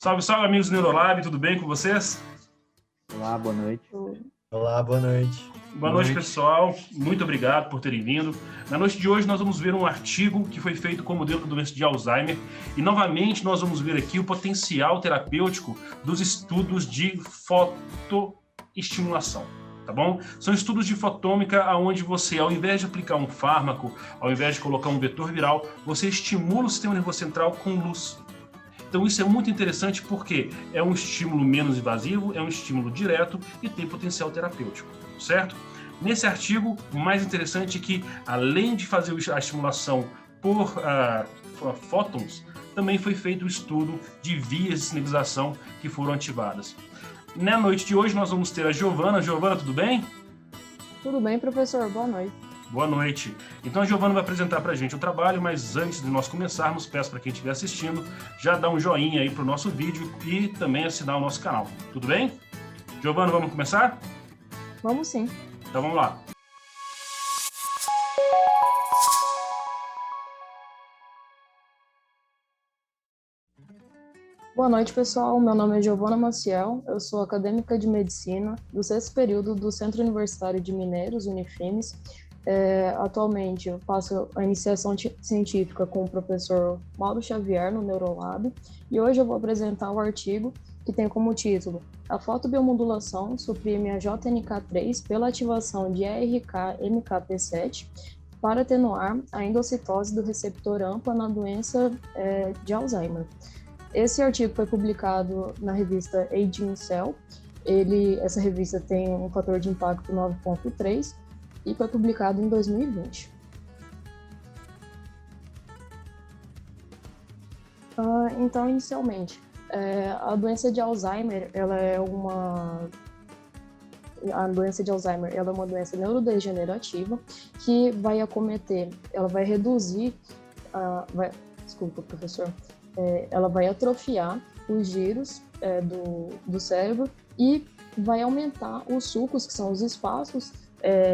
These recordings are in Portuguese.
Salve, salve, amigos do Neurolab, tudo bem com vocês? Olá, boa noite. Olá, boa noite. Boa noite, pessoal. Muito obrigado por terem vindo. Na noite de hoje, nós vamos ver um artigo que foi feito com o modelo da doença de Alzheimer e, novamente, nós vamos ver aqui o potencial terapêutico dos estudos de fotoestimulação. Tá bom? São estudos de fotômica onde você, ao invés de aplicar um fármaco, ao invés de colocar um vetor viral, você estimula o sistema nervoso central com luz. Então isso é muito interessante porque é um estímulo menos invasivo, é um estímulo direto e tem potencial terapêutico, certo? Nesse artigo, o mais interessante é que, além de fazer a estimulação por fótons, também foi feito o estudo de vias de sinalização que foram ativadas. Na noite de hoje nós vamos ter a Giovana. Giovana, tudo bem? Tudo bem, professor. Boa noite. Boa noite. Então a Giovana vai apresentar para a gente o trabalho, mas antes de nós começarmos, peço para quem estiver assistindo, já dá um joinha aí para o nosso vídeo e também assinar o nosso canal. Tudo bem? Giovana, vamos começar? Vamos sim. Então vamos lá. Boa noite, pessoal. Meu nome é Giovana Maciel. Eu sou acadêmica de medicina do 6º período do Centro Universitário de Mineiros, Unifimes. Atualmente eu faço a iniciação científica com o professor Mauro Xavier no Neurolab e hoje eu vou apresentar o artigo que tem como título: A fotobiomodulação suprime a JNK3 pela ativação de ERK-MKP7 para atenuar a endocitose do receptor AMPA na doença de Alzheimer. Esse artigo foi publicado na revista Aging Cell. Essa revista tem um fator de impacto 9.3 e foi publicado em 2020. Então, inicialmente, a doença de Alzheimer, ela é uma doença neurodegenerativa que vai acometer, ela vai reduzir, desculpa, professor, ela vai atrofiar os giros do cérebro e vai aumentar os sulcos, que são os espaços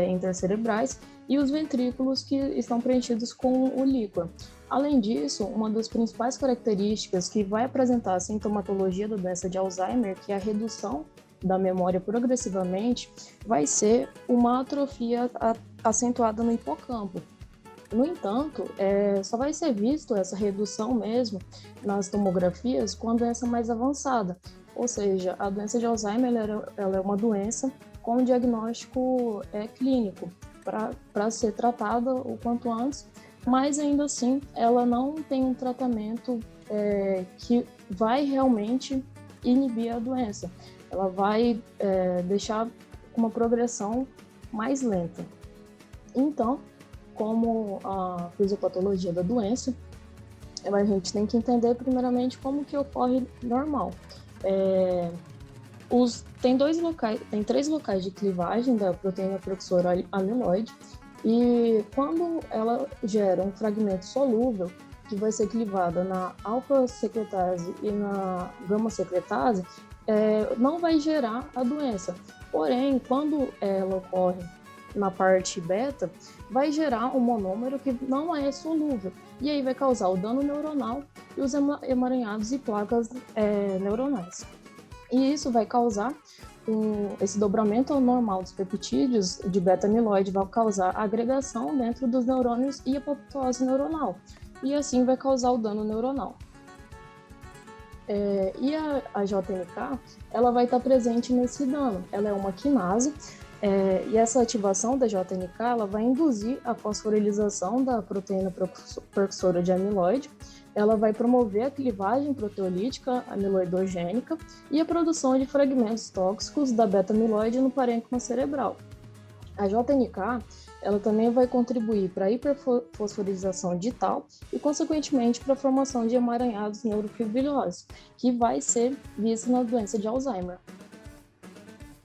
intercerebrais, e os ventrículos que estão preenchidos com o líquor. Além disso, uma das principais características que vai apresentar a sintomatologia da doença de Alzheimer, que é a redução da memória progressivamente, vai ser uma atrofia acentuada no hipocampo. No entanto, só vai ser visto essa redução mesmo nas tomografias com a doença mais avançada, ou seja, a doença de Alzheimer ela é uma doença com diagnóstico clínico para ser tratada o quanto antes, mas ainda assim ela não tem um tratamento que vai realmente inibir a doença. Ela vai deixar uma progressão mais lenta. Então, como a fisiopatologia da doença, a gente tem que entender primeiramente como que ocorre normal. Tem 3 locais de clivagem da proteína precursora amiloide e quando ela gera um fragmento solúvel que vai ser clivada na alfa-secretase e na gama-secretase, não vai gerar a doença. Porém, quando ela ocorre na parte beta, vai gerar um monômero que não é solúvel e aí vai causar o dano neuronal e os emaranhados e placas neuronais. E isso vai causar esse dobramento normal dos peptídeos de beta-amiloide, vai causar agregação dentro dos neurônios e apoptose neuronal, e assim vai causar o dano neuronal. E a JNK, ela vai estar presente nesse dano. Ela é uma quinase, e essa ativação da JNK, ela vai induzir a fosforilização da proteína precursora de amiloide. Ela vai promover a clivagem proteolítica amiloidogênica e a produção de fragmentos tóxicos da beta-amiloide no parênquima cerebral. A JNK, ela também vai contribuir para a hiperfosforização digital e, consequentemente, para a formação de emaranhados neurofibrilhosos, que vai ser vista na doença de Alzheimer.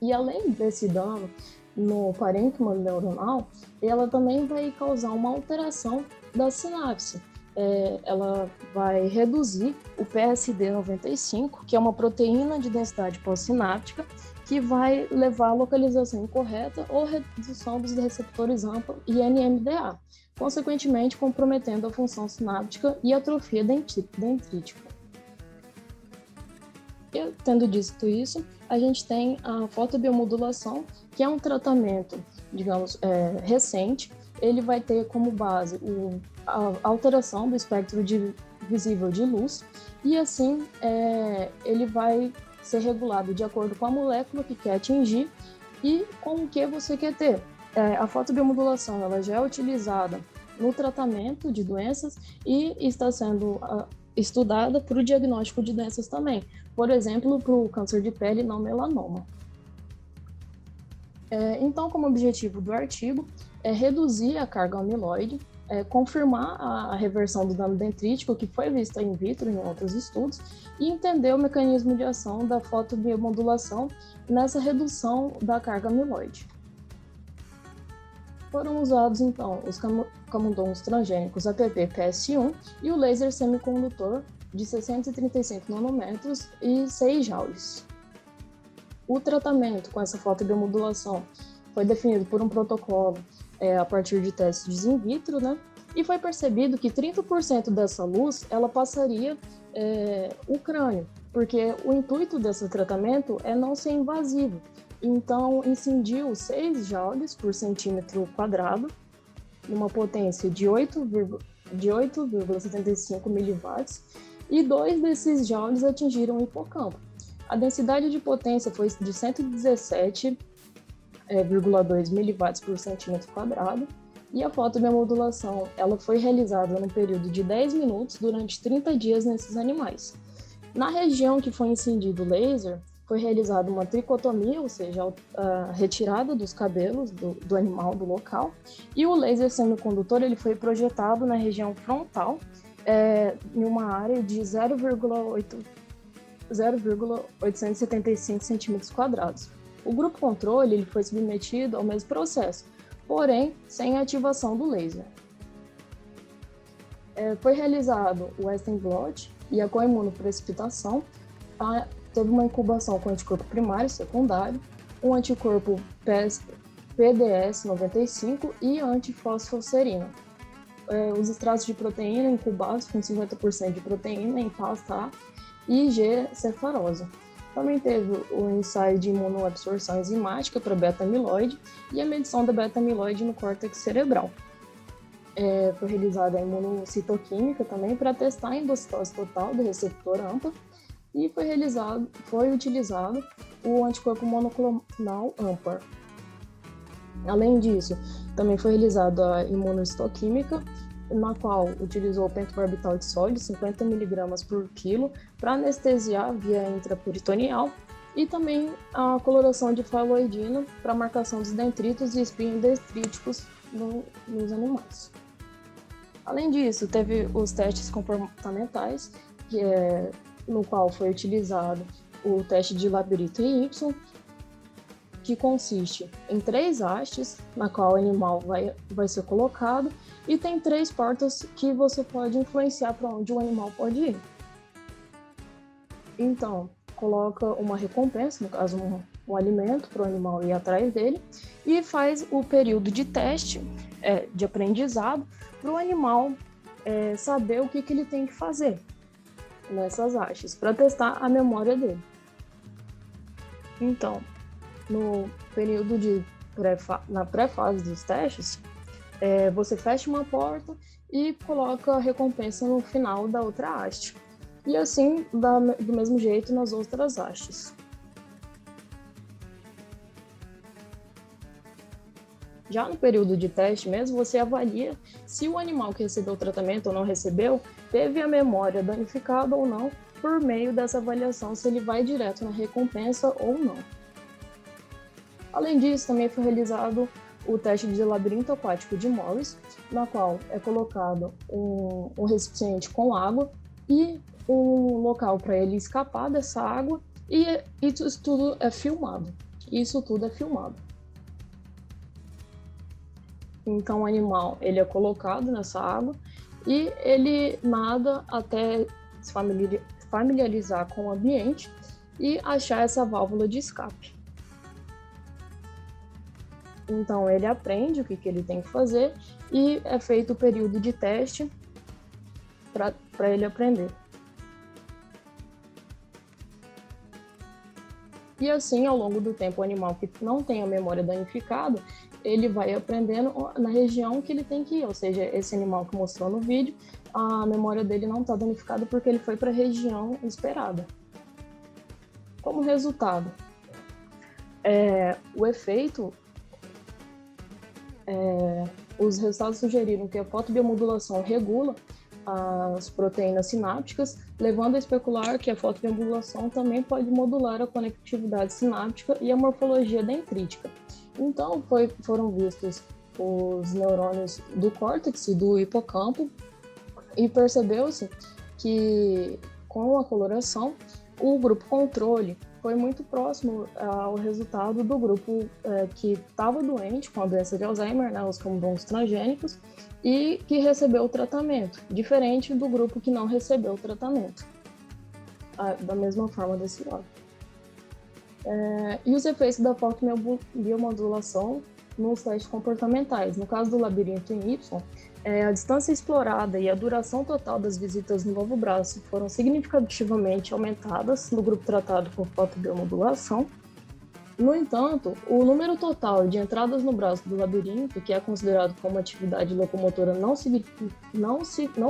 E além desse dano no parênquima neuronal, ela também vai causar uma alteração da sinapse. Ela vai reduzir o PSD95, que é uma proteína de densidade pós-sináptica, que vai levar à localização incorreta ou redução dos receptores AMPA e NMDA, consequentemente comprometendo a função sináptica e atrofia dendrítica. E, tendo dito isso, a gente tem a fotobiomodulação, que é um tratamento, digamos, recente. Ele vai ter como base a alteração do espectro visível de luz, e assim ele vai ser regulado de acordo com a molécula que quer atingir e com o que você quer ter. A fotobiomodulação ela já é utilizada no tratamento de doenças e está sendo estudada para o diagnóstico de doenças também. Por exemplo, para o câncer de pele não melanoma. Então, como objetivo do artigo, é reduzir a carga amiloide, confirmar a reversão do dano dendrítico que foi vista in vitro em outros estudos e entender o mecanismo de ação da fotobiomodulação nessa redução da carga amiloide. Foram usados, então, os camundongos transgênicos APP-PS1 e o laser semicondutor de 635 nanômetros e 6 joules. O tratamento com essa fotobiomodulação foi definido por um protocolo a partir de testes in vitro, né? E foi percebido que 30% dessa luz ela passaria o crânio, porque o intuito desse tratamento é não ser invasivo. Então, incidiu 6 joules por centímetro quadrado, numa potência de 8,75 miliwatts, e 2 desses joules atingiram o hipocampo. A densidade de potência foi de 117,2 miliwatts por centímetro quadrado, e a fotobiomodulação ela foi realizada num período de 10 minutos durante 30 dias nesses animais. Na região que foi incidido o laser, foi realizada uma tricotomia, ou seja, a retirada dos cabelos do animal do local, e o laser semicondutor ele foi projetado na região frontal, em uma área de 0,875 centímetros quadrados. O grupo controle ele foi submetido ao mesmo processo, porém sem ativação do laser. Foi realizado o Western blot e a coimunoprecipitação. Teve uma incubação com anticorpo primário e secundário, um anticorpo PDS-95 e antifosfoserina. Os extratos de proteína incubados com 50% de proteína em pasta A e G cefarosa. Também teve o ensaio de imunoabsorção enzimática para beta-amiloide e a medição da beta-amiloide no córtex cerebral. Foi realizada a imunocitoquímica também para testar a endocitose total do receptor AMPA e foi utilizado o anticorpo monoclonal AMPA. Além disso, também foi realizada a imunohistoquímica, na qual utilizou o pentobarbital de sódio, 50 mg por quilo, para anestesiar via intraperitoneal, e também a coloração de faloidina para marcação dos dendritos e espinhos dendríticos nos animais. Além disso, teve os testes comportamentais, no qual foi utilizado o teste de Labrito Y, que consiste em 3 hastes, na qual o animal vai ser colocado, e tem 3 portas que você pode influenciar para onde o animal pode ir. Então, coloca uma recompensa, no caso um alimento para o animal ir atrás dele, e faz o período de teste, de aprendizado, para o animal saber o que ele tem que fazer nessas hastes, para testar a memória dele. Então, no período na pré-fase dos testes, você fecha uma porta e coloca a recompensa no final da outra haste. E assim, do mesmo jeito nas outras hastes. Já no período de teste mesmo, você avalia se o animal que recebeu o tratamento ou não recebeu, teve a memória danificada ou não, por meio dessa avaliação, se ele vai direto na recompensa ou não. Além disso, também foi realizado o teste de labirinto aquático de Morris, na qual é colocado um recipiente com água e um local para ele escapar dessa água, e isso tudo é filmado. Então o animal ele é colocado nessa água e ele nada até se familiarizar com o ambiente e achar essa válvula de escape. Então ele aprende o que ele tem que fazer e é feito o período de teste para ele aprender. E assim, ao longo do tempo, o animal que não tem a memória danificada, ele vai aprendendo na região que ele tem que ir. Ou seja, esse animal que mostrou no vídeo, a memória dele não está danificada porque ele foi para a região esperada. Como resultado, o efeito, os resultados sugeriram que a fotobiomodulação regula as proteínas sinápticas, levando a especular que a fotobiomodulação também pode modular a conectividade sináptica e a morfologia dendrítica. Então, foram vistos os neurônios do córtex e do hipocampo e percebeu-se que, com a coloração, o grupo controle foi muito próximo ao resultado do grupo que estava doente com a doença de Alzheimer, né, os camundongos transgênicos, e que recebeu o tratamento, diferente do grupo que não recebeu o tratamento, da mesma forma desse lado. E os efeitos da fotobiomodulação nos testes comportamentais. No caso do labirinto em Y, a distância explorada e a duração total das visitas no novo braço foram significativamente aumentadas no grupo tratado com fotobiomodulação. No entanto, o número total de entradas no braço do labirinto, que é considerado como atividade locomotora, não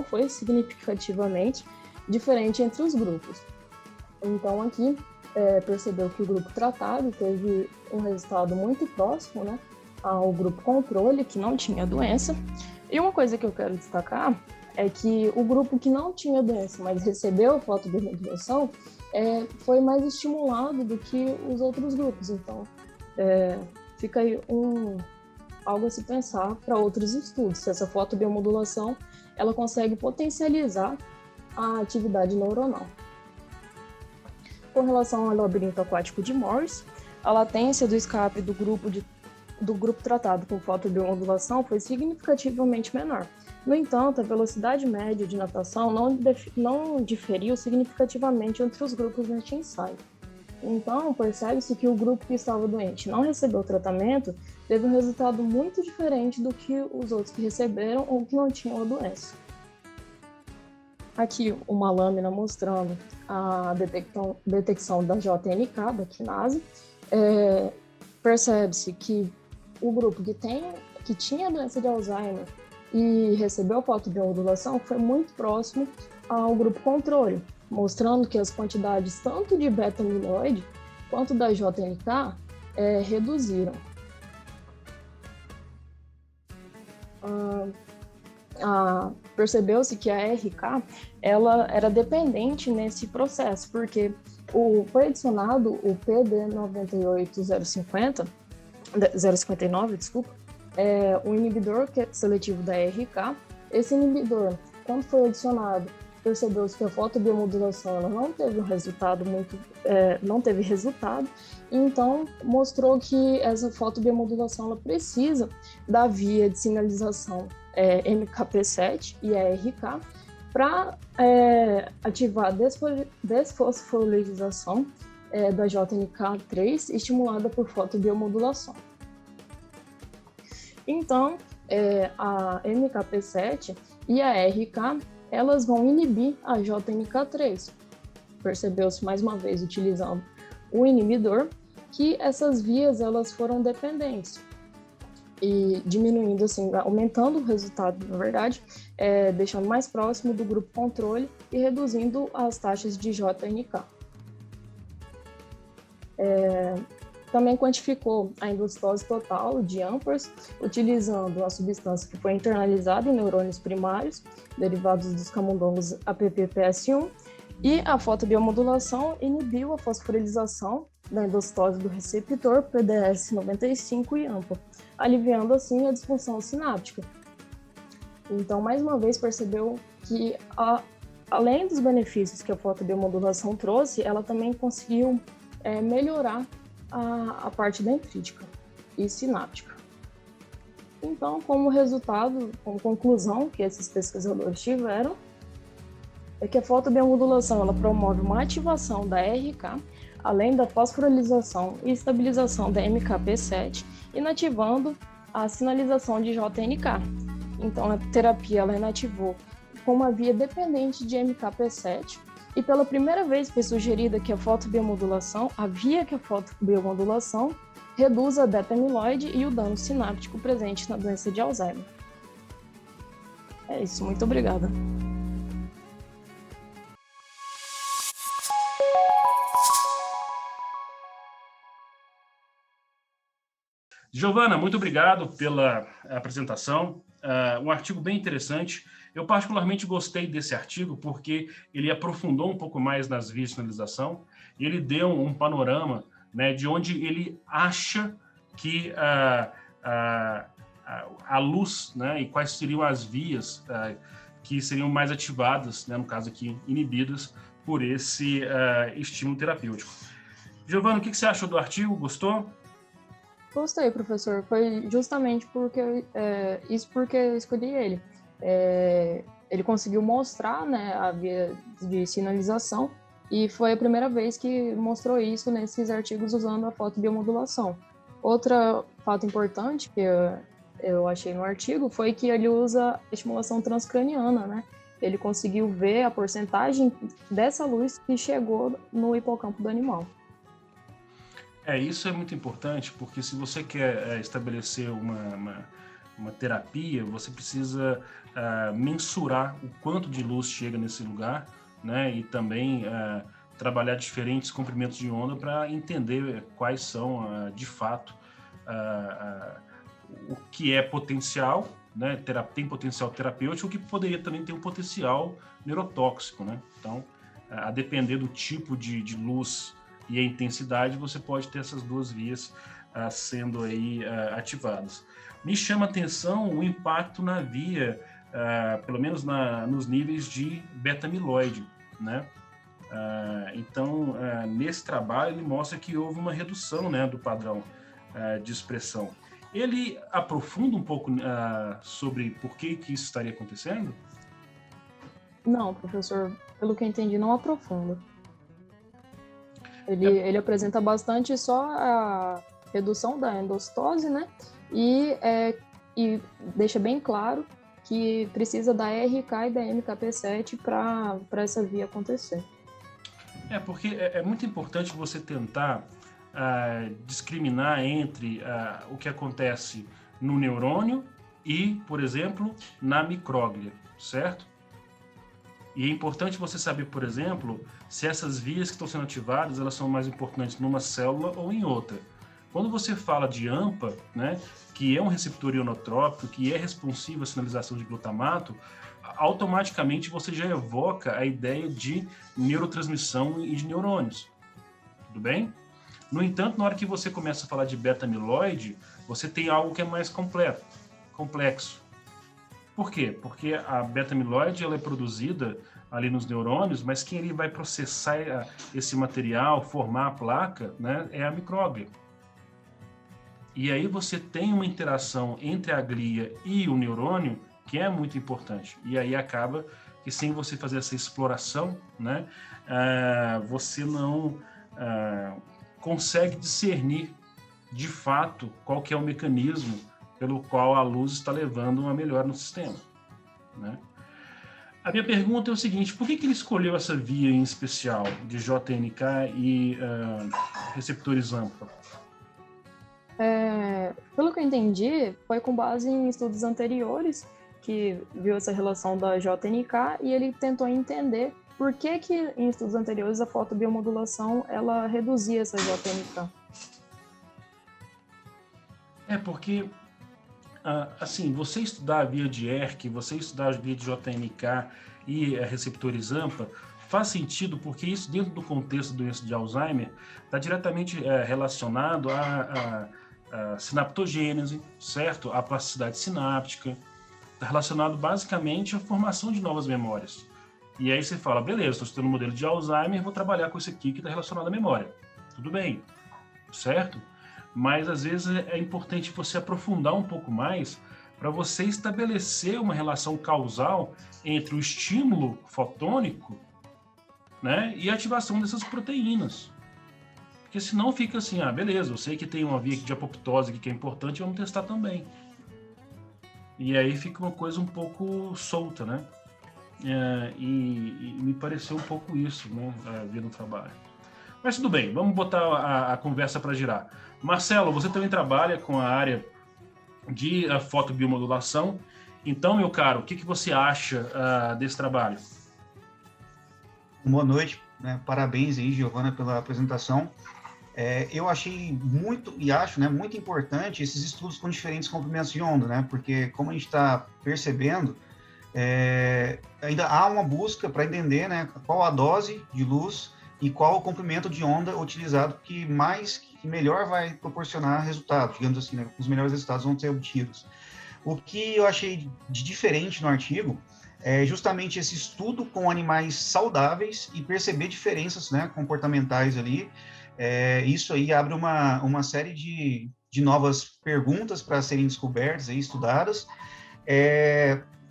foi significativamente diferente entre os grupos. Então, aqui, percebeu que o grupo tratado teve um resultado muito próximo, né, ao grupo controle, que não tinha doença. E uma coisa que eu quero destacar é que o grupo que não tinha doença, mas recebeu a fotobiomodulação, foi mais estimulado do que os outros grupos. Então, fica aí algo a se pensar para outros estudos, se essa fotobiomodulação ela consegue potencializar a atividade neuronal. Com relação ao labirinto aquático de Morse, a latência do escape do grupo tratado com fotobiomodulação foi significativamente menor. No entanto, a velocidade média de natação não diferiu significativamente entre os grupos neste ensaio. Então, percebe-se que o grupo que estava doente não recebeu o tratamento teve um resultado muito diferente do que os outros que receberam ou que não tinham a doença. Aqui uma lâmina mostrando a detecção da JNK, da quinase. Percebe-se que o grupo que tinha a doença de Alzheimer e recebeu a fotobiomodulação foi muito próximo ao grupo controle, mostrando que as quantidades tanto de beta-amiloide quanto da JNK reduziram. Percebeu-se que a RK ela era dependente nesse processo, porque foi adicionado o PD98059, um inibidor seletivo da RK. Esse inibidor, quando foi adicionado, percebeu-se que a fotobiomodulação ela não teve resultado, então mostrou que essa fotobiomodulação ela precisa da via de sinalização MKP7 e ARK para ativar a desfosforilação da JNK3 estimulada por fotobiomodulação. Então, a MKP7 e a ARK elas vão inibir a JNK3. Percebeu-se mais uma vez, utilizando o inibidor, que essas vias elas foram dependentes e diminuindo, assim, aumentando o resultado, na verdade, deixando mais próximo do grupo controle e reduzindo as taxas de JNK. Também quantificou a endocitose total de AMPers, utilizando a substância que foi internalizada em neurônios primários, derivados dos camundongos APP-PS1, e a fotobiomodulação inibiu a fosforilização da endocitose do receptor PDS95 e AMPA, aliviando assim a disfunção sináptica. Então, mais uma vez, percebeu que, além dos benefícios que a fotobiomodulação trouxe, ela também conseguiu melhorar a parte dendrítica e sináptica. Então, como resultado, como conclusão que esses pesquisadores tiveram, é que a fotobiomodulação ela promove uma ativação da RK, além da fosforilização e estabilização da MKP7, inativando a sinalização de JNK. Então, a terapia ela inativou com uma via dependente de MKP7 E pela primeira vez foi sugerida que a fotobiomodulação reduz a beta-amiloide e o dano sináptico presente na doença de Alzheimer. É isso, muito obrigada. Giovana, muito obrigado pela apresentação. Um artigo bem interessante. Eu particularmente gostei desse artigo porque ele aprofundou um pouco mais nas vias de sinalização e ele deu um panorama, né, de onde ele acha que a luz, né, e quais seriam as vias que seriam mais ativadas, né, no caso aqui, inibidas por esse estímulo terapêutico. Giovana, o que você achou do artigo? Gostou? Gostei, professor. Foi justamente porque eu escolhi ele. Ele conseguiu mostrar, né, a via de sinalização e foi a primeira vez que mostrou isso nesses artigos usando a fotobiomodulação. Outro fato importante que eu achei no artigo foi que ele usa estimulação transcraniana, né? Ele conseguiu ver a porcentagem dessa luz que chegou no hipocampo do animal. Isso é muito importante, porque se você quer estabelecer uma terapia, você precisa mensurar o quanto de luz chega nesse lugar, né? E também trabalhar diferentes comprimentos de onda para entender quais são, de fato, o que é potencial, né? Tem potencial terapêutico, o que poderia também ter um potencial neurotóxico, né? Então, a depender do tipo de luz e a intensidade, você pode ter essas duas vias sendo aí ativadas. Me chama a atenção o impacto na via, pelo menos nos níveis de beta-amiloide, né? Então, nesse trabalho, ele mostra que houve uma redução, né, do padrão de expressão. Ele aprofunda um pouco sobre por que isso estaria acontecendo? Não, professor, pelo que eu entendi, não aprofunda. Ele apresenta bastante só a redução da endocitose, né? E deixa bem claro que precisa da RK e da MKP7 para essa via acontecer. Porque é muito importante você tentar discriminar entre o que acontece no neurônio e, por exemplo, na micróglia, certo? E é importante você saber, por exemplo, se essas vias que estão sendo ativadas, elas são mais importantes numa célula ou em outra. Quando você fala de AMPA, né, que é um receptor ionotrópico, que é responsivo à sinalização de glutamato, automaticamente você já evoca a ideia de neurotransmissão e de neurônios. Tudo bem? No entanto, na hora que você começa a falar de beta-amiloide, você tem algo que é mais complexo. Por quê? Porque a beta-amiloide ela é produzida ali nos neurônios, mas quem ele vai processar esse material, formar a placa, né, é a micróglia. E aí você tem uma interação entre a glia e o neurônio que é muito importante. E aí acaba que sem você fazer essa exploração, né, você não consegue discernir de fato qual que é o mecanismo pelo qual a luz está levando uma melhora no sistema, né? A minha pergunta é o seguinte: por que ele escolheu essa via em especial de JNK e receptores AMPA? Pelo que eu entendi, foi com base em estudos anteriores que viu essa relação da JNK e ele tentou entender por que em estudos anteriores a fotobiomodulação ela reduzia essa JNK. Porque assim, você estudar a via de ERK, você estudar a via de JNK e receptores AMPA, faz sentido porque isso, dentro do contexto da doença de Alzheimer, está diretamente relacionado à sinaptogênese, certo? À plasticidade sináptica, está relacionado basicamente à formação de novas memórias. E aí você fala, beleza, estou estudando um modelo de Alzheimer, vou trabalhar com esse aqui que está relacionado à memória. Tudo bem, certo? Mas às vezes é importante você aprofundar um pouco mais para você estabelecer uma relação causal entre o estímulo fotônico, né, e a ativação dessas proteínas. Porque senão fica assim, beleza, eu sei que tem uma via de apoptose aqui que é importante, vamos testar também. E aí fica uma coisa um pouco solta, né? e me pareceu um pouco isso, né, vendo o trabalho. Mas tudo bem, vamos botar a conversa para girar. Marcelo, você também trabalha com a área de fotobiomodulação. Então, meu caro, o que você acha desse trabalho? Boa noite, né? Parabéns aí, Giovana, pela apresentação. Eu achei muito, e acho, né, muito importante esses estudos com diferentes comprimentos de onda, né? Porque, como a gente está percebendo, ainda há uma busca para entender, né, qual a dose de luz e qual o comprimento de onda utilizado que melhor vai proporcionar resultados, digamos assim, né? Os melhores resultados vão ser obtidos. O que eu achei de diferente no artigo é justamente esse estudo com animais saudáveis e perceber diferenças, né, comportamentais ali. Isso aí abre uma série de novas perguntas para serem descobertas e estudadas.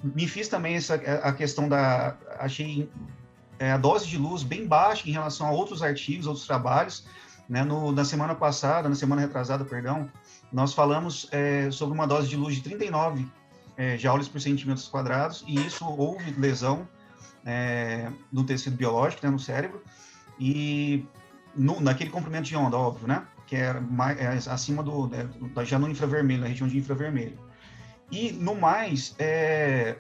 Me fiz também a questão achei a dose de luz bem baixa em relação a outros artigos, outros trabalhos, né? Na semana retrasada, perdão, nós falamos sobre uma dose de luz de 39 joules por centímetros quadrados, e isso houve lesão no tecido biológico, né, no cérebro, e naquele comprimento de onda, óbvio, né, que era acima já no infravermelho, na região de infravermelho. E, no mais,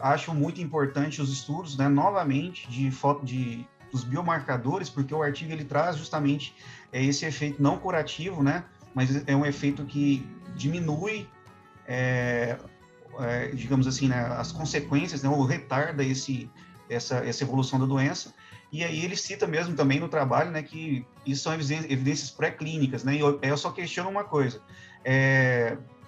acho muito importante os estudos, né, novamente, dos biomarcadores, porque o artigo ele traz justamente esse efeito não curativo, né, mas é um efeito que diminui, digamos assim, né, as consequências, né, ou retarda essa evolução da doença. E aí ele cita mesmo também no trabalho, né, que isso são evidências pré-clínicas, né, e eu só questiono uma coisa.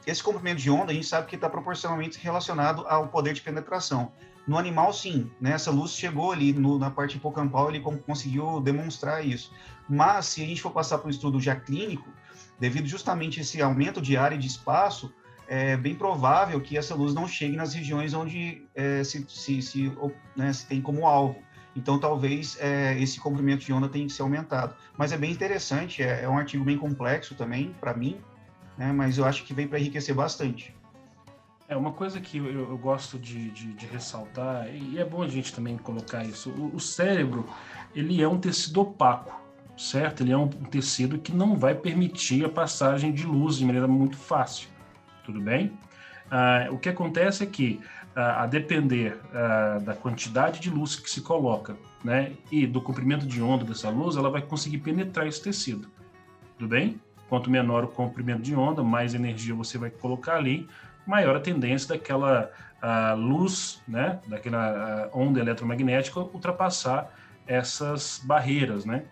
Esse comprimento de onda, a gente sabe que está proporcionalmente relacionado ao poder de penetração. No animal, sim, né? Essa luz chegou ali na parte hipocampal, ele conseguiu demonstrar isso. Mas, se a gente for passar para um estudo já clínico, devido justamente a esse aumento de área e de espaço, é bem provável que essa luz não chegue nas regiões onde se tem como alvo. Então, talvez esse comprimento de onda tenha que ser aumentado. Mas é bem interessante, é um artigo bem complexo também, para mim, mas eu acho que vem para enriquecer bastante. Uma coisa que eu gosto de ressaltar, e é bom a gente também colocar isso, o cérebro, ele é um tecido opaco, certo? Ele é um tecido que não vai permitir a passagem de luz de maneira muito fácil, tudo bem? O que acontece é que, a depender da quantidade de luz que se coloca, né, e do comprimento de onda dessa luz, ela vai conseguir penetrar esse tecido, tudo bem? Quanto menor o comprimento de onda, mais energia você vai colocar ali, maior a tendência daquela luz, né, daquela onda eletromagnética ultrapassar essas barreiras, né?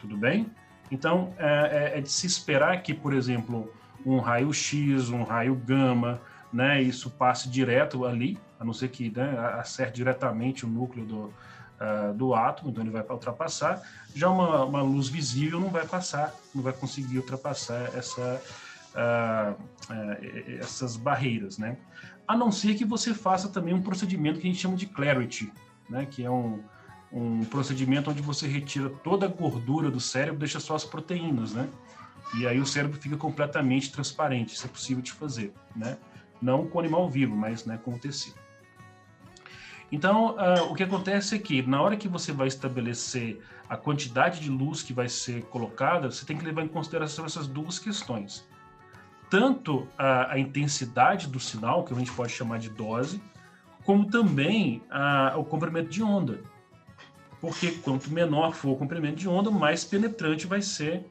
Tudo bem? Então, é de se esperar que, por exemplo, um raio X, um raio gama, né, isso passe direto ali, a não ser que, né, acerte diretamente o núcleo do átomo, então ele vai ultrapassar. Já uma luz visível não vai passar, não vai conseguir ultrapassar essas barreiras, né? A não ser que você faça também um procedimento que a gente chama de Clarity, né? Que é um procedimento onde você retira toda a gordura do cérebro, deixa só as proteínas, né? E aí o cérebro fica completamente transparente. Isso é possível de fazer, né? Não com o animal vivo, mas, né, com o tecido. Então, o que acontece é que, na hora que você vai estabelecer a quantidade de luz que vai ser colocada, você tem que levar em consideração essas duas questões. Tanto a intensidade do sinal, que a gente pode chamar de dose, como também o comprimento de onda. Porque quanto menor for o comprimento de onda, mais penetrante vai ser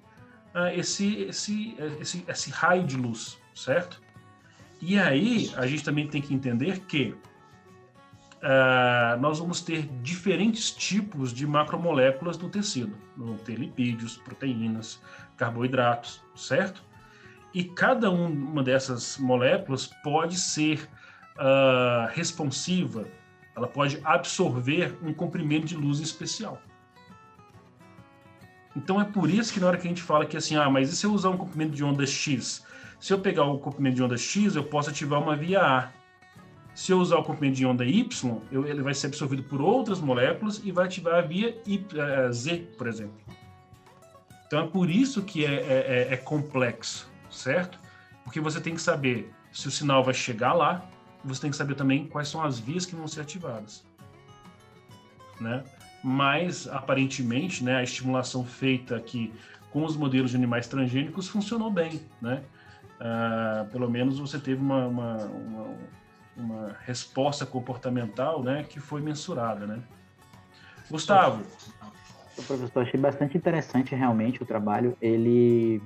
esse raio de luz, certo? E aí, a gente também tem que entender que nós vamos ter diferentes tipos de macromoléculas no tecido. Vão ter lipídios, proteínas, carboidratos, certo? E cada uma dessas moléculas pode ser responsiva, ela pode absorver um comprimento de luz especial. Então é por isso que na hora que a gente fala que assim, mas e se eu usar um comprimento de onda X? Se eu pegar o comprimento de onda X, eu posso ativar uma via A. Se eu usar o comprimento de onda Y, ele vai ser absorvido por outras moléculas e vai ativar a via Z, por exemplo. Então é por isso que é complexo, certo? Porque você tem que saber se o sinal vai chegar lá, e você tem que saber também quais são as vias que vão ser ativadas. né? Mas, aparentemente, né, a estimulação feita aqui com os modelos de animais transgênicos funcionou bem, né? Pelo menos você teve uma resposta comportamental, né, que foi mensurada, né? Gustavo. Professor, achei bastante interessante realmente o trabalho. Ele,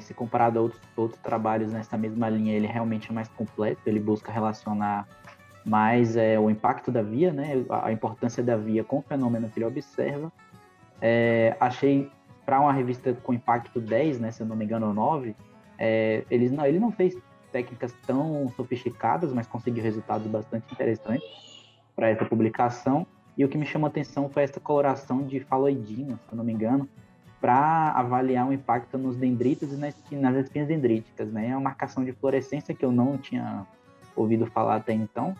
se comparado a outros trabalhos nessa mesma linha, ele realmente é mais completo, ele busca relacionar mais o impacto da via, né, a importância da via com o fenômeno que ele observa. Achei, para uma revista com impacto 10, né, se eu não me engano, ou 9, ele não fez técnicas tão sofisticadas, mas conseguiu resultados bastante interessantes para essa publicação. E o que me chamou a atenção foi essa coloração de faloidina, se eu não me engano, para avaliar o impacto nos dendritos e nas espinhas dendríticas, né? É uma marcação de fluorescência que eu não tinha ouvido falar até então.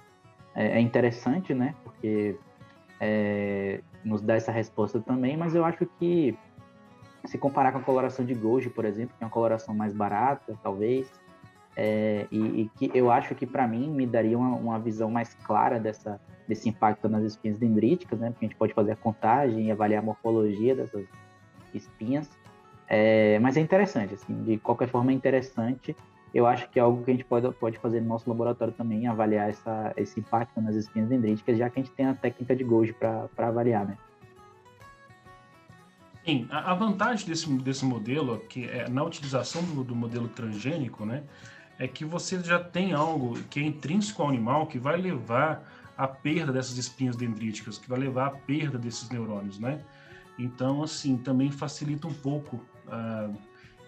É interessante, né? Porque nos dá essa resposta também, mas eu acho que se comparar com a coloração de Golgi, por exemplo, que é uma coloração mais barata, talvez, e que eu acho que para mim me daria uma visão mais clara desse impacto nas espinhas dendríticas, né? Porque a gente pode fazer a contagem e avaliar a morfologia dessas espinhas, mas é interessante, assim, de qualquer forma é interessante. Eu acho que é algo que a gente pode fazer no nosso laboratório também, avaliar esse impacto nas espinhas dendríticas, já que a gente tem a técnica de Golgi para avaliar, né? Sim, a vantagem desse modelo, que na utilização do modelo transgênico, né, é que você já tem algo que é intrínseco ao animal, que vai levar à perda dessas espinhas dendríticas, que vai levar à perda desses neurônios, né? Então, assim, também facilita um pouco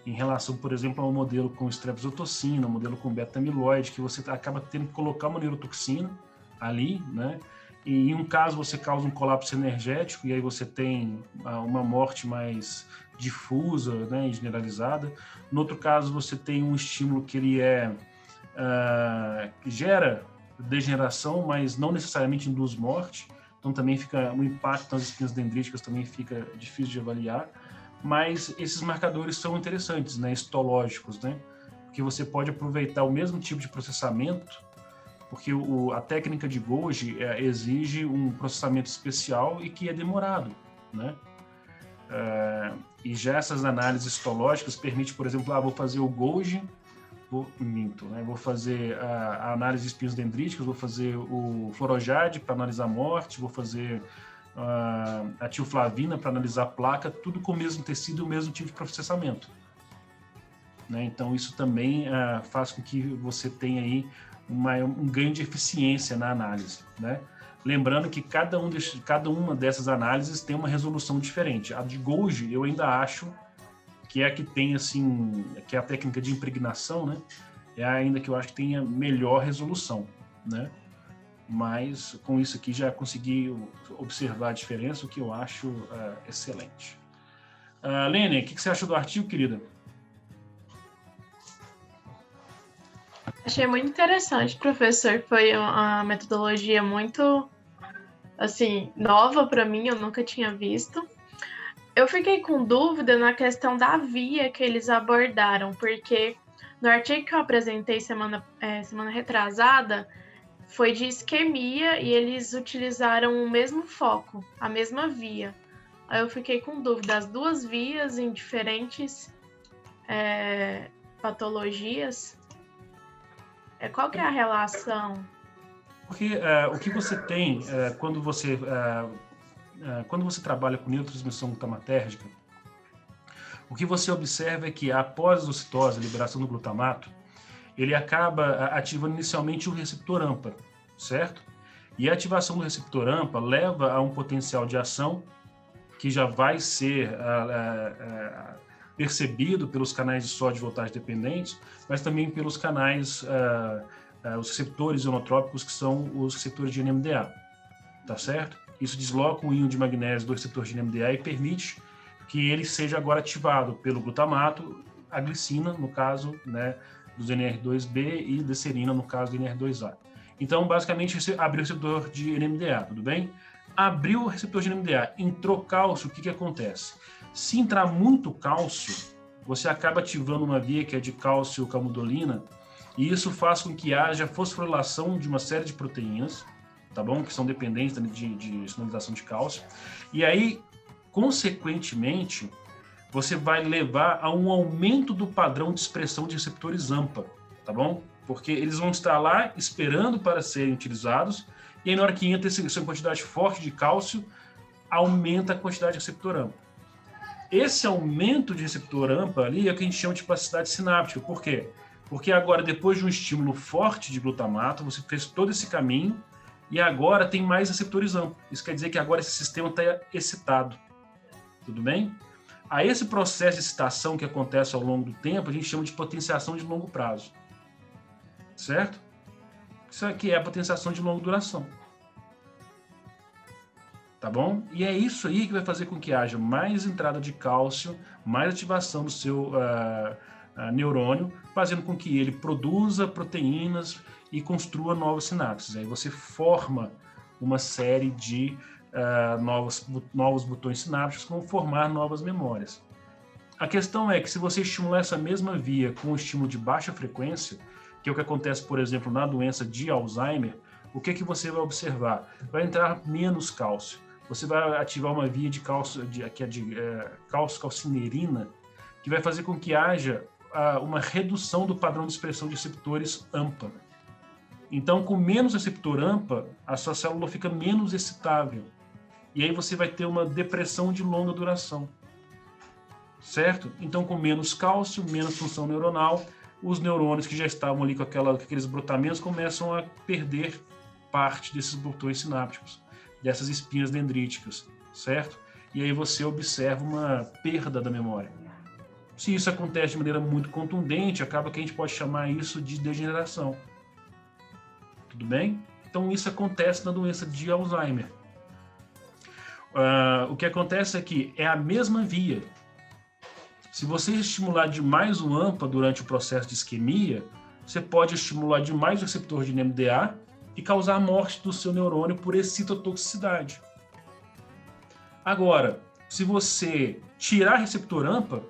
em relação, por exemplo, ao modelo com streptozotocina, ao modelo com beta-amiloide, que você acaba tendo que colocar uma neurotoxina ali, né? E em um caso você causa um colapso energético e aí você tem uma morte mais difusa, né, e generalizada. No outro caso você tem um estímulo que ele que gera degeneração, mas não necessariamente induz morte. Então também fica o impacto nas espinhas dendríticas também fica difícil de avaliar. Mas esses marcadores são interessantes, né, histológicos, né, porque você pode aproveitar o mesmo tipo de processamento, porque a técnica de Golgi exige um processamento especial e que é demorado, né? E já essas análises histológicas permitem, por exemplo, vou fazer o Golgi, vou fazer a análise de espinhos dendríticos, vou fazer o Florojade para analisar a morte, vou fazer a tioflavina para analisar a placa, tudo com o mesmo tecido e o mesmo tipo de processamento, né? Então isso também faz com que você tenha aí um ganho de eficiência na análise, né? Lembrando que cada uma dessas análises tem uma resolução diferente. A de Golgi eu ainda acho que é a que tem, assim, que é a técnica de impregnação, né? É ainda que eu acho que tem a melhor resolução, né? Mas com isso aqui já consegui observar a diferença, o que eu acho excelente. Lene, o que você achou do artigo, querida? Achei muito interessante, professor. Foi uma metodologia muito, assim, nova para mim, eu nunca tinha visto. Eu fiquei com dúvida na questão da via que eles abordaram, porque no artigo que eu apresentei semana retrasada, foi de isquemia e eles utilizaram o mesmo foco, a mesma via. Aí eu fiquei com dúvida, as duas vias em diferentes patologias. Qual que é a relação? Porque o que você tem quando você trabalha com neurotransmissão glutamatérgica, o que você observa é que após a ocitose, a liberação do glutamato, ele acaba ativando inicialmente o receptor AMPA, certo? E a ativação do receptor AMPA leva a um potencial de ação que já vai ser percebido pelos canais de sódio e voltagem dependentes, mas também pelos canais, os receptores ionotrópicos, que são os receptores de NMDA, tá certo? Isso desloca o íon de magnésio do receptor de NMDA e permite que ele seja agora ativado pelo glutamato, a glicina, no caso, né, dos NR2B, e da serina, no caso do NR2A. Então, basicamente, você abriu o receptor de NMDA, tudo bem? Abriu o receptor de NMDA, entrou cálcio, o que acontece? Se entrar muito cálcio, você acaba ativando uma via que é de cálcio camudolina, e isso faz com que haja fosforilação de uma série de proteínas, tá bom? Que são dependentes de sinalização de cálcio. E aí, consequentemente, você vai levar a um aumento do padrão de expressão de receptores AMPA, tá bom? Porque eles vão estar lá esperando para serem utilizados, e aí na hora que entra essa quantidade forte de cálcio, aumenta a quantidade de receptor AMPA. Esse aumento de receptor AMPA ali é o que a gente chama de plasticidade sináptica. Por quê? Porque agora, depois de um estímulo forte de glutamato, você fez todo esse caminho e agora tem mais receptores AMPA. Isso quer dizer que agora esse sistema está excitado. Tudo bem? A esse processo de excitação que acontece ao longo do tempo, a gente chama de potenciação de longo prazo. Certo? Isso aqui é a potenciação de longa duração. Tá bom? E é isso aí que vai fazer com que haja mais entrada de cálcio, mais ativação do seu neurônio, fazendo com que ele produza proteínas e construa novas sinapses. Aí você forma uma série de novos botões sinápticos que vão formar novas memórias. A questão é que se você estimular essa mesma via com um estímulo de baixa frequência, que é o que acontece, por exemplo, na doença de Alzheimer, o que você vai observar? Vai entrar menos cálcio. Você vai ativar uma via de cálcio, que é de cálcio-calcinerina, que vai fazer com que haja uma redução do padrão de expressão de receptores AMPA. Então, com menos receptor AMPA, a sua célula fica menos excitável. E aí você vai ter uma depressão de longa duração. Certo? Então, com menos cálcio, menos função neuronal, os neurônios que já estavam ali com aqueles brotamentos começam a perder parte desses botões sinápticos, dessas espinhas dendríticas, certo? E aí você observa uma perda da memória. Se isso acontece de maneira muito contundente, acaba que a gente pode chamar isso de degeneração. Tudo bem? Então isso acontece na doença de Alzheimer. O que acontece é que é a mesma via. Se você estimular demais o AMPA durante o processo de isquemia, você pode estimular demais o receptor de NMDA e causar a morte do seu neurônio por excitotoxicidade. Agora, se você tirar receptor AMPA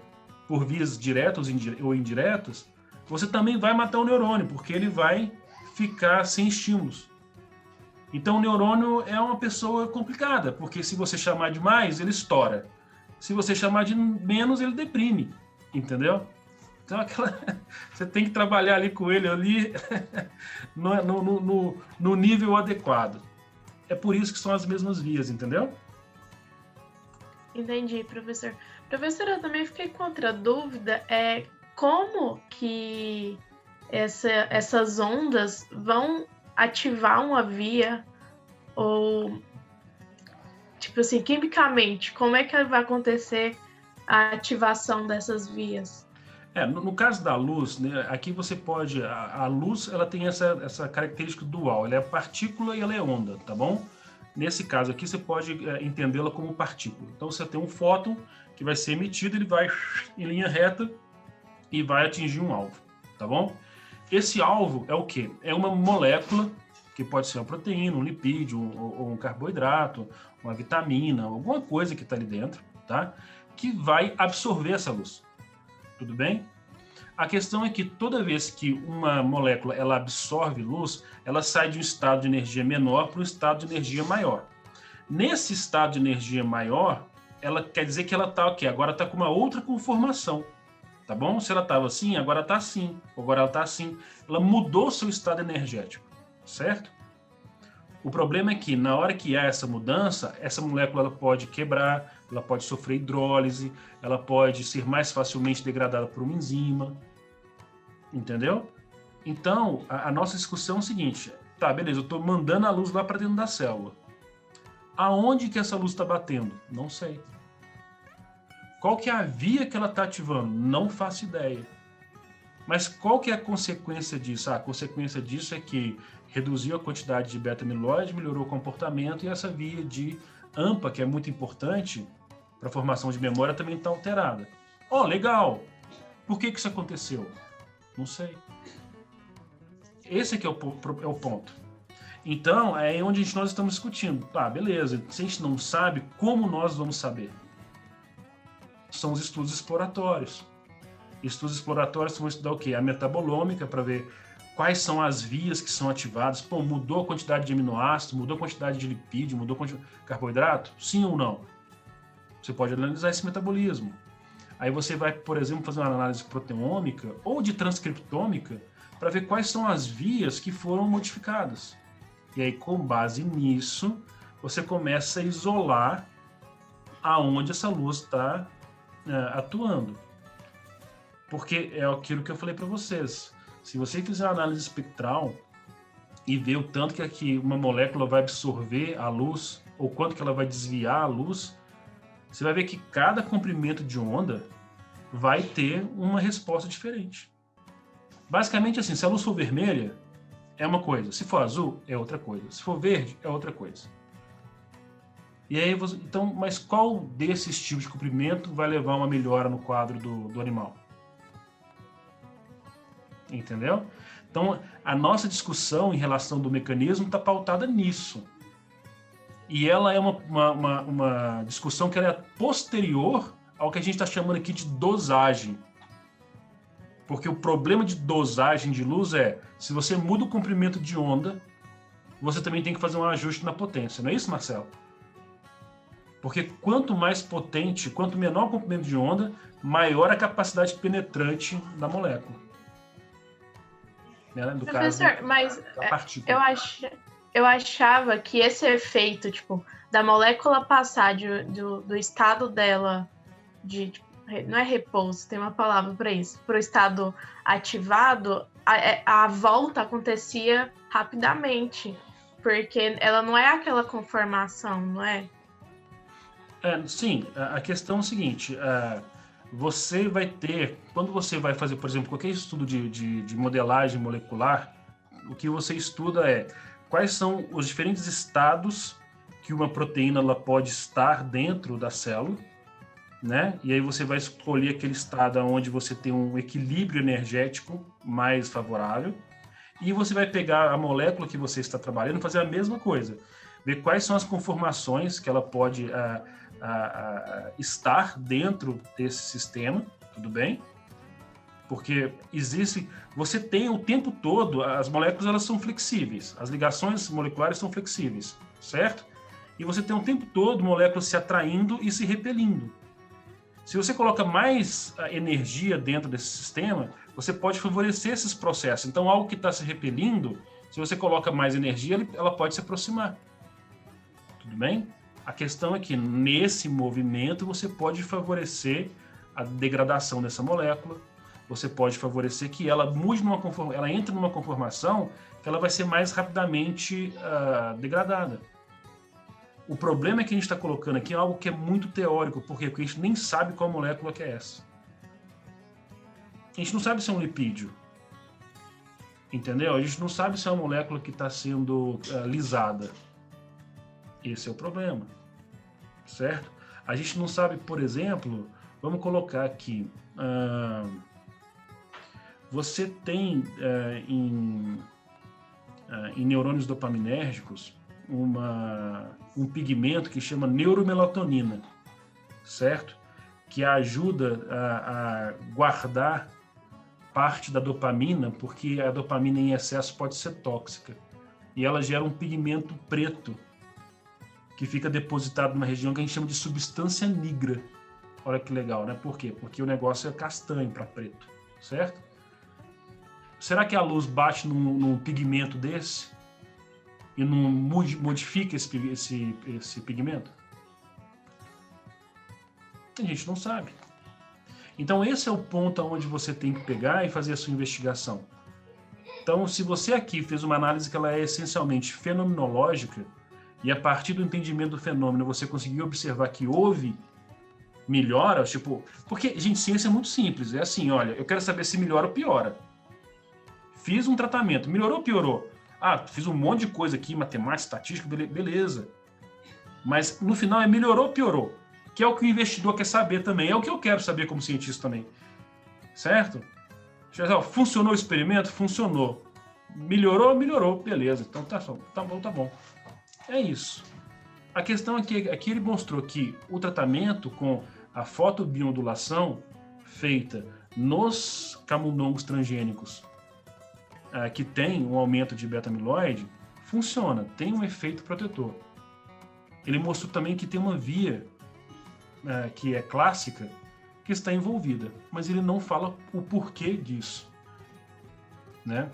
por vias diretas ou indiretas, você também vai matar o neurônio, porque ele vai ficar sem estímulos. Então o neurônio é uma pessoa complicada, porque se você chamar demais, ele estoura. Se você chamar de menos, ele deprime, entendeu? Então você tem que trabalhar ali com ele ali no nível adequado. É por isso que são as mesmas vias, entendeu? Entendi, professor. Professor, eu também fiquei com outra dúvida, como que essas ondas vão ativar uma via ou... Tipo assim, quimicamente, como é que vai acontecer a ativação dessas vias? No caso da luz, né, aqui você pode... A luz, ela tem essa característica dual. Ela é partícula e ela é onda, tá bom? Nesse caso aqui, você pode entendê-la como partícula. Então, você tem um fóton que vai ser emitido, ele vai em linha reta e vai atingir um alvo, tá bom? Esse alvo é o quê? É uma molécula, que pode ser uma proteína, um lipídio, ou um carboidrato, uma vitamina, alguma coisa que está ali dentro, tá? Que vai absorver essa luz. Tudo bem? A questão é que toda vez que uma molécula ela absorve luz, ela sai de um estado de energia menor para um estado de energia maior. Nesse estado de energia maior, ela quer dizer que ela está o quê? Agora está com uma outra conformação. Tá bom? Se ela estava assim, agora está assim. Agora ela está assim. Ela mudou seu estado energético. Certo? O problema é que na hora que há essa mudança, essa molécula ela pode quebrar, ela pode sofrer hidrólise, ela pode ser mais facilmente degradada por uma enzima, entendeu? Então, a nossa discussão é o seguinte, tá, beleza, eu estou mandando a luz lá para dentro da célula. Aonde que essa luz está batendo? Não sei. Qual que é a via que ela está ativando? Não faço ideia. Mas qual que é a consequência disso? A consequência disso é que reduziu a quantidade de beta-amiloide, melhorou o comportamento e essa via de AMPA, que é muito importante para a formação de memória, também está alterada. Legal! Por que isso aconteceu? Não sei. Esse aqui é o ponto. Então, é onde nós estamos discutindo. Tá, beleza. Se a gente não sabe, como nós vamos saber? São os estudos exploratórios. Estudos exploratórios vão estudar o quê? A metabolômica, para ver quais são as vias que são ativadas. Pô, mudou a quantidade de aminoácidos, mudou a quantidade de lipídio, mudou a quantidade de carboidrato? Sim ou não? Você pode analisar esse metabolismo. Aí você vai, por exemplo, fazer uma análise proteômica ou de transcriptômica para ver quais são as vias que foram modificadas. E aí, com base nisso, você começa a isolar aonde essa luz está atuando. Porque é aquilo que eu falei para vocês. Se você fizer uma análise espectral e ver o tanto que aqui uma molécula vai absorver a luz ou quanto que ela vai desviar a luz, você vai ver que cada comprimento de onda vai ter uma resposta diferente. Basicamente assim, se a luz for vermelha, é uma coisa. Se for azul, é outra coisa. Se for verde, é outra coisa. E aí, então, mas qual desses tipos de comprimento vai levar uma melhora no quadro do animal? Entendeu? Então, a nossa discussão em relação do mecanismo está pautada nisso. E ela é uma discussão que ela é posterior ao que a gente está chamando aqui de dosagem. Porque o problema de dosagem de luz é, se você muda o comprimento de onda, você também tem que fazer um ajuste na potência. Não é isso, Marcelo? Porque quanto mais potente, quanto menor o comprimento de onda, maior a capacidade penetrante da molécula. Né? No Professor, caso, mas da partícula. eu achava que esse efeito, tipo, da molécula passar do estado dela não é repouso, tem uma palavra para isso, para o estado ativado, a volta acontecia rapidamente, porque ela não é aquela conformação, não é? Sim, a questão é o seguinte, você vai ter, quando você vai fazer, por exemplo, qualquer estudo de modelagem molecular, o que você estuda é quais são os diferentes estados que uma proteína ela pode estar dentro da célula, né? E aí você vai escolher aquele estado onde você tem um equilíbrio energético mais favorável, e você vai pegar a molécula que você está trabalhando e fazer a mesma coisa, ver quais são as conformações que ela pode estar dentro desse sistema, tudo bem? Porque você tem o tempo todo, as moléculas elas são flexíveis, as ligações moleculares são flexíveis, certo? E você tem o tempo todo moléculas se atraindo e se repelindo. Se você coloca mais energia dentro desse sistema, você pode favorecer esses processos. Então, algo que está se repelindo, se você coloca mais energia, ela pode se aproximar. Tudo bem? A questão é que, nesse movimento, você pode favorecer a degradação dessa molécula, você pode favorecer que ela mude ela entre numa conformação que ela vai ser mais rapidamente degradada. O problema é que a gente está colocando aqui algo que é muito teórico. Por quê? Porque a gente nem sabe qual molécula que é essa. A gente não sabe se é um lipídio. Entendeu? A gente não sabe se é uma molécula que está sendo lisada. Esse é o problema. Certo? A gente não sabe, por exemplo, vamos colocar aqui, você tem em neurônios dopaminérgicos um pigmento que chama neuromelatonina, certo? Que ajuda a guardar parte da dopamina, porque a dopamina em excesso pode ser tóxica. E ela gera um pigmento preto, que fica depositado numa região que a gente chama de substância nigra. Olha que legal, né? Por quê? Porque o negócio é castanho para preto, certo? Será que a luz bate num pigmento desse e não modifica esse pigmento? A gente não sabe. Então esse é o ponto onde você tem que pegar e fazer a sua investigação. Então, se você aqui fez uma análise que ela é essencialmente fenomenológica, e a partir do entendimento do fenômeno você conseguiu observar que houve melhora, tipo... Porque, gente, ciência é muito simples. É assim, olha, eu quero saber se melhora ou piora. Fiz um tratamento, melhorou ou piorou? Fiz um monte de coisa aqui, matemática, estatística, beleza. Mas, no final, melhorou ou piorou? Que é o que o investidor quer saber também. É o que eu quero saber como cientista também. Certo? Funcionou o experimento? Funcionou. Melhorou? Melhorou. Beleza. Então, tá bom. É isso. A questão é que aqui ele mostrou que o tratamento com a fotobiomodulação feita nos camundongos transgênicos que tem um aumento de beta-amiloide, funciona, tem um efeito protetor. Ele mostrou também que tem uma via que é clássica, que está envolvida, mas ele não fala o porquê disso, né?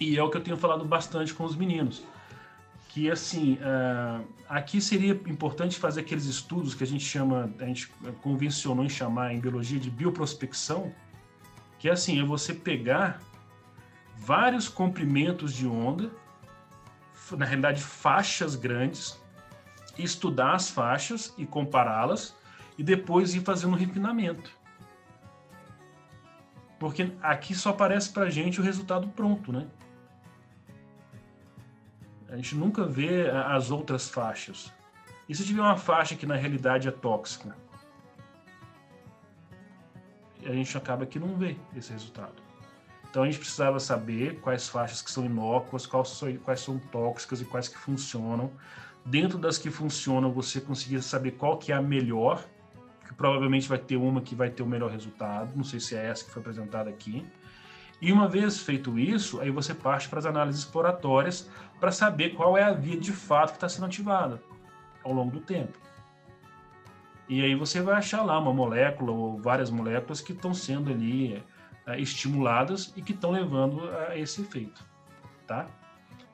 E é o que eu tenho falado bastante com os meninos, que assim, aqui seria importante fazer aqueles estudos que a gente convencionou em chamar em biologia de bioprospecção, que é assim, é você pegar vários comprimentos de onda, na realidade faixas grandes, estudar as faixas e compará-las, e depois ir fazendo um refinamento. Porque aqui só aparece pra gente o resultado pronto, né? A gente nunca vê as outras faixas. E se tiver uma faixa que na realidade é tóxica? A gente acaba que não vê esse resultado. Então a gente precisava saber quais faixas que são inócuas, quais são tóxicas e quais que funcionam. Dentro das que funcionam, você conseguir saber qual que é a melhor, que provavelmente vai ter uma que vai ter o melhor resultado, não sei se é essa que foi apresentada aqui. E uma vez feito isso, aí você parte para as análises exploratórias para saber qual é a via de fato que está sendo ativada ao longo do tempo. E aí você vai achar lá uma molécula ou várias moléculas que estão sendo ali estimuladas e que estão levando a esse efeito, tá?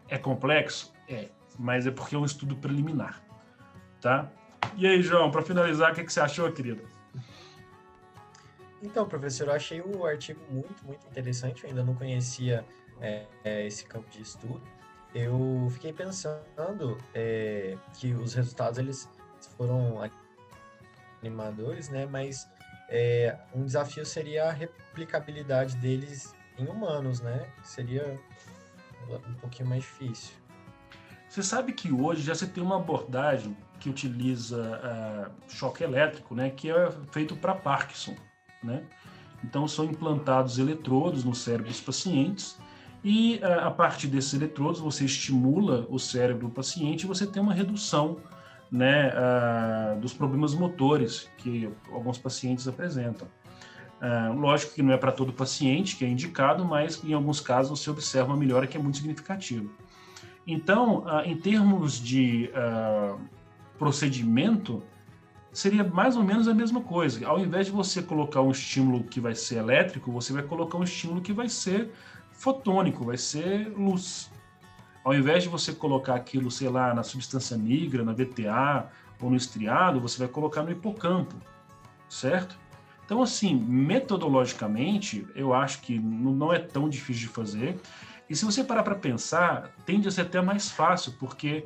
É complexo? É, mas é porque é um estudo preliminar, tá? E aí, João, para finalizar, o que você achou, querido? Então, professor, eu achei o artigo muito, muito interessante. Eu ainda não conhecia esse campo de estudo. Eu fiquei pensando que os resultados eles foram animadores, né? Mas um desafio seria a replicabilidade deles em humanos, né? Seria um pouquinho mais difícil. Você sabe que hoje já se tem uma abordagem que utiliza choque elétrico, né? Que é feito para Parkinson, né? Então são implantados eletrodos no cérebro dos pacientes e a partir desses eletrodos você estimula o cérebro do paciente e você tem uma redução, né, dos problemas motores que alguns pacientes apresentam. Lógico que não é para todo paciente que é indicado, mas em alguns casos você observa uma melhora que é muito significativa. Então, em termos de procedimento, seria mais ou menos a mesma coisa. Ao invés de você colocar um estímulo que vai ser elétrico, você vai colocar um estímulo que vai ser fotônico, vai ser luz. Ao invés de você colocar aquilo, sei lá, na substância nigra, na VTA ou no estriado, você vai colocar no hipocampo, certo? Então, assim, metodologicamente, eu acho que não é tão difícil de fazer. E se você parar para pensar, tende a ser até mais fácil, porque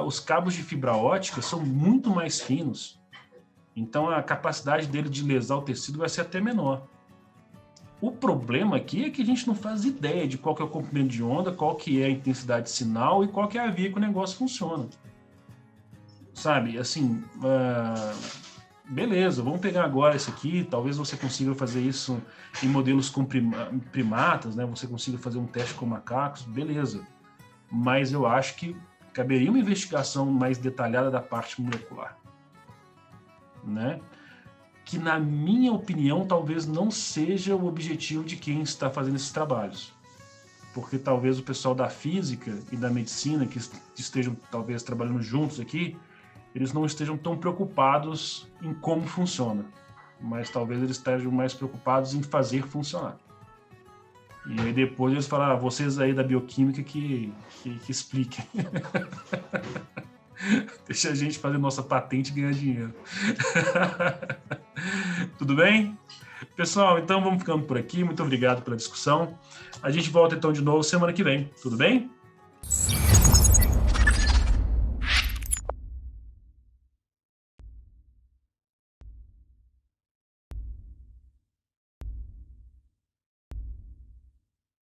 os cabos de fibra ótica são muito mais finos. Então, a capacidade dele de lesar o tecido vai ser até menor. O problema aqui é que a gente não faz ideia de qual que é o comprimento de onda, qual que é a intensidade de sinal e qual que é a via que o negócio funciona. Sabe, assim, beleza, vamos pegar agora esse aqui, talvez você consiga fazer isso em modelos com primatas, né? Você consiga fazer um teste com macacos, beleza. Mas eu acho que caberia uma investigação mais detalhada da parte molecular, né? Que, na minha opinião, talvez não seja o objetivo de quem está fazendo esses trabalhos. Porque talvez o pessoal da física e da medicina, que estejam talvez trabalhando juntos aqui, eles não estejam tão preocupados em como funciona, mas talvez eles estejam mais preocupados em fazer funcionar. E aí depois eles falam, vocês aí da bioquímica que expliquem. Deixa a gente fazer nossa patente e ganhar dinheiro. Tudo bem? Pessoal, então vamos ficando por aqui. Muito obrigado pela discussão. A gente volta então de novo semana que vem. Tudo bem?